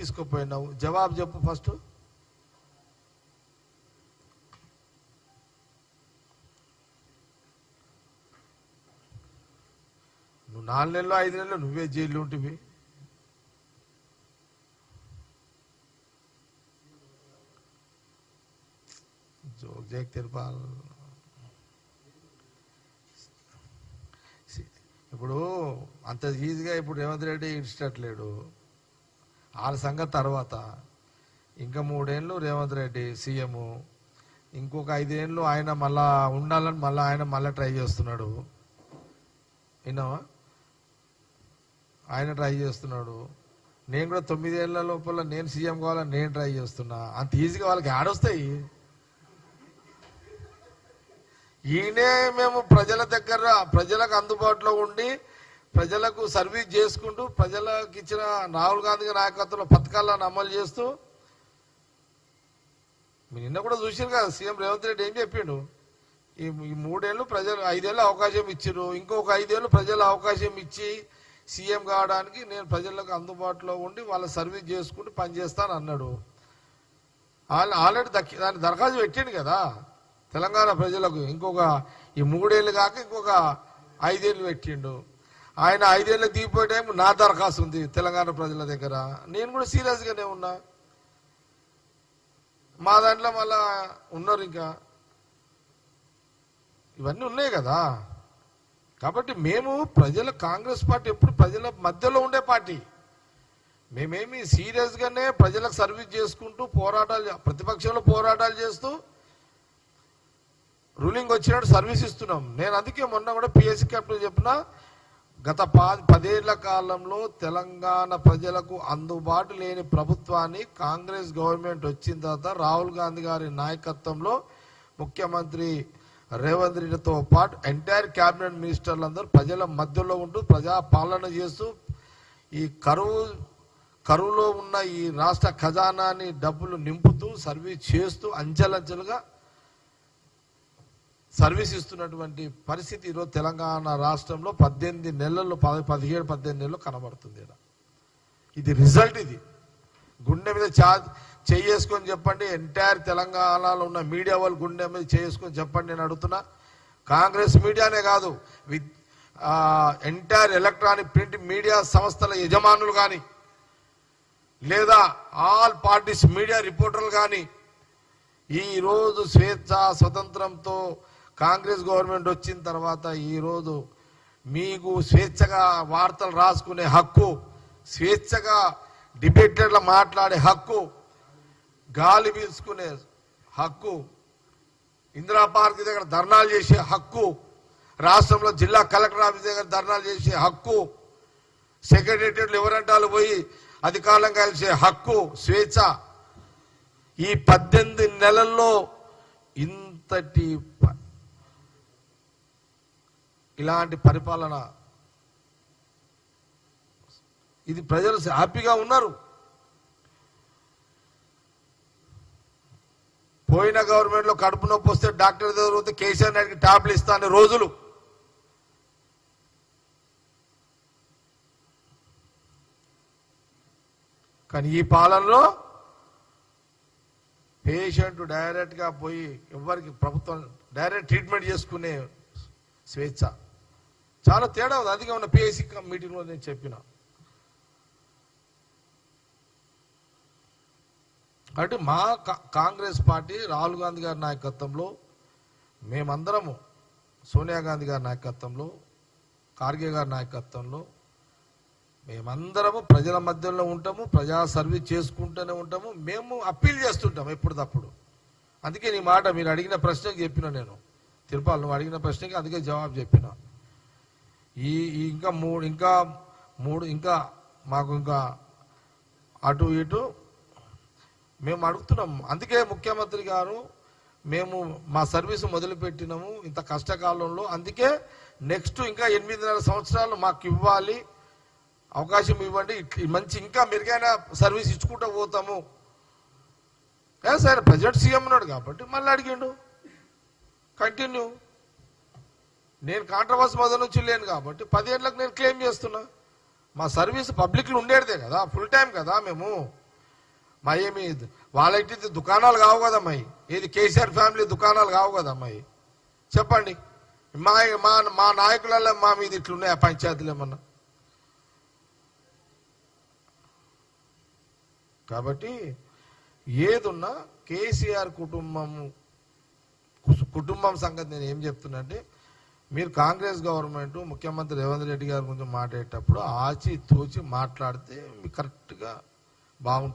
తీసుకుపోయినావు జవాబు చెప్పు ఫస్ట్. నువ్వు 4 నెలలు 5 నెలలు నువ్వే జైలు ఉంటివి. జోక్ జేక్ తిరుపాల్. ఇప్పుడు అంత ఈజీగా ఇప్పుడు రేవంత్ రెడ్డి ఇడిచేటట్లేడు. వాళ్ళ సంగతి తర్వాత. ఇంకా 3 ఏళ్ళు రేవంత్ రెడ్డి సీఎం, ఇంకొక 5 ఏళ్ళు ఆయన మళ్ళా ఉండాలని ఆయన మళ్ళీ ట్రై చేస్తున్నాడు. విన్నావా? ఆయన ట్రై చేస్తున్నాడు. నేను కూడా 9 ఏళ్ల లోపల నేను సీఎం కావాలని నేను ట్రై చేస్తున్నా. అంత ఈజీగా వాళ్ళకి ఆడొస్తాయి. ఈయనే మేము ప్రజల దగ్గర ప్రజలకు అందుబాటులో ఉండి ప్రజలకు సర్వీస్ చేసుకుంటూ ప్రజలకు ఇచ్చిన రాహుల్ గాంధీ నాయకత్వంలో పథకాలను అమలు చేస్తూ మీరు నిన్న కూడా చూసారు కదా సీఎం రేవంత్ రెడ్డి ఏం చెప్పిండు. ఈ 3 ఏళ్ళు ప్రజలు 5 ఏళ్ళు అవకాశం ఇచ్చారు, ఇంకొక 5 ఏళ్ళు ప్రజలు అవకాశం ఇచ్చి సీఎం కావడానికి నేను ప్రజలకు అందుబాటులో ఉండి వాళ్ళ సర్వీస్ చేసుకుంటూ పనిచేస్తాను అన్నాడు. ఆల్రెడీ దాన్ని దరఖాస్తు పెట్టిండు కదా తెలంగాణ ప్రజలకు. ఇంకొక ఈ 3 ఏళ్ళు కాక ఇంకొక 5 ఏళ్ళు పెట్టిండు. ఆయన 5 ఏళ్ళకి దిగిపోయే టైం నా దరఖాస్తు ఉంది తెలంగాణ ప్రజల దగ్గర. నేను కూడా సీరియస్గానే ఉన్నా. మా దాంట్లో మళ్ళా ఉన్నారు ఇంకా ఇవన్నీ ఉన్నాయి కదా. కాబట్టి మేము కాంగ్రెస్ పార్టీ ఎప్పుడు ప్రజల మధ్యలో ఉండే పార్టీ. మేమేమి సీరియస్గానే ప్రజలకు సర్వీస్ చేసుకుంటూ పోరాటాలు, ప్రతిపక్షంలో పోరాటాలు చేస్తూ రూలింగ్ వచ్చినట్టు సర్వీస్ ఇస్తున్నాం. నేను అందుకే మొన్న కూడా పిఎస్సి క్యాప్టెన్ చెప్పిన, గత 10 ఏళ్ల కాలంలో తెలంగాణ ప్రజలకు అందుబాటు లేని ప్రభుత్వాన్ని కాంగ్రెస్ గవర్నమెంట్ వచ్చిన తర్వాత రాహుల్ గాంధీ గారి నాయకత్వంలో ముఖ్యమంత్రి రేవంత్ రెడ్డితో పాటు ఎంటైర్ క్యాబినెట్ మినిస్టర్లందరూ ప్రజల మధ్యలో ఉంటూ ప్రజా పాలన చేస్తూ ఈ కరువులో ఉన్న ఈ రాష్ట్ర ఖజానాని డబ్బులు నింపుతూ సర్వీస్ చేస్తూ అంచెలంచెలుగా సర్వీస్ ఇస్తున్నటువంటి పరిస్థితి ఈరోజు తెలంగాణ రాష్ట్రంలో 17 నెలల్లో 17-18 నెలలు కనబడుతుంది. ఇది రిజల్ట్. ఇది గుండె మీద చేసుకొని చెప్పండి. ఎంటైర్ తెలంగాణలో ఉన్న మీడియా వాళ్ళు గుండె మీద చేసుకొని చెప్పండి. నేను అడుగుతున్నా, కాంగ్రెస్ మీడియానే కాదు, ఎంటైర్ ఎలక్ట్రానిక్ ప్రింట్ మీడియా సంస్థల యజమానులు కానీ లేదా ఆల్ పార్టీస్ మీడియా రిపోర్టర్లు కానీ ఈరోజు స్వేచ్ఛ స్వతంత్రంతో కాంగ్రెస్ గవర్నమెంట్ వచ్చిన తర్వాత ఈరోజు మీకు స్వేచ్ఛగా వార్తలు రాసుకునే హక్కు, స్వేచ్ఛగా డిబేటర్లు మాట్లాడే హక్కు, గాలి పీల్చుకునే హక్కు, ఇందిరా పార్క్ దగ్గర ధర్నాలు చేసే హక్కు, రాష్ట్రంలో జిల్లా కలెక్టర్ ఆఫీస్ దగ్గర ధర్నాలు చేసే హక్కు, సెక్రటేరియట్లు ఎవరంటాలు పోయి అధికారులను కలిసే హక్కు, స్వేచ్ఛ ఈ 18 నెలల్లో ఇంతటి ఇలాంటి పరిపాలన, ఇది ప్రజలు హ్యాపీగా ఉన్నారు. పోయిన గవర్నమెంట్లో కడుపు నొప్పి వస్తే డాక్టర్ దగ్గర పోతే కేసీఆర్ నాయుడికి టాబ్లెట్ ఇస్తానే రోజులు. కానీ ఈ పాలనలో పేషెంట్ డైరెక్ట్గా పోయి ఎవరికి ప్రభుత్వం డైరెక్ట్ ట్రీట్మెంట్ చేసుకునే స్వేచ్ఛ చాలా తేడా ఉంది. అందుకే ఉన్న పిఐసి మీటింగ్లో నేను చెప్పిన. కాబట్టి మా కాంగ్రెస్ పార్టీ రాహుల్ గాంధీ గారి నాయకత్వంలో మేమందరము, సోనియా గాంధీ గారి నాయకత్వంలో, ఖార్గే గారి నాయకత్వంలో మేమందరము ప్రజల మధ్యలో ఉంటాము, ప్రజా సర్వీస్ చేసుకుంటూనే ఉంటాము. మేము అప్పీల్ చేస్తుంటాము ఎప్పటికప్పుడు. అందుకే నీ మాట మీరు అడిగిన ప్రశ్నకి చెప్పిన, నేను తిరుపాల్ నువ్వు అడిగిన ప్రశ్నకి అందుకే జవాబు చెప్పిన. ఇంకా మాకు ఇంకా అటు ఇటు మేము అడుగుతున్నాం. అందుకే ముఖ్యమంత్రి గారు మేము మా సర్వీసు మొదలుపెట్టినాము ఇంత కష్టకాలంలో. అందుకే నెక్స్ట్ ఇంకా 8.5 సంవత్సరాలు మాకు ఇవ్వాలి, అవకాశం ఇవ్వండి, మంచి ఇంకా మెరుగైన సర్వీస్ ఇచ్చుకుంటూ పోతాము. సరే ప్రెసిడెంట్ సీఎం ఉన్నాడు కాబట్టి మళ్ళీ అడిగిండు, కంటిన్యూ. నేను కాంట్రవర్సీ మొదలు నుంచి లేను కాబట్టి 10 ఏళ్ళకి నేను క్లెయిమ్ చేస్తున్నా. మా సర్వీస్ పబ్లిక్లో ఉండేదే కదా, ఫుల్ టైం కదా. మేము మా ఏమి వాళ్ళకి దుకాణాలు కావు కదమ్మాయి, ఏది కేసీఆర్ ఫ్యామిలీ దుకాణాలు కావు కదమ్మాయి. చెప్పండి, మా మా మా నాయకులలో మా మీద ఇట్లున్నాయి ఆ పంచాయతీలు ఏమన్నా? కాబట్టి ఏదున్నా కేసీఆర్ కుటుంబం సంగతి నేను ఏం చెప్తున్నా అంటే, మీరు కాంగ్రెస్ గవర్నమెంట్ ముఖ్యమంత్రి రేవంత్ రెడ్డి గారి గురించి మాట్లాడేటప్పుడు ఆచి తూచి మాట్లాడితే మీకు కరెక్ట్గా బాగుంటుంది.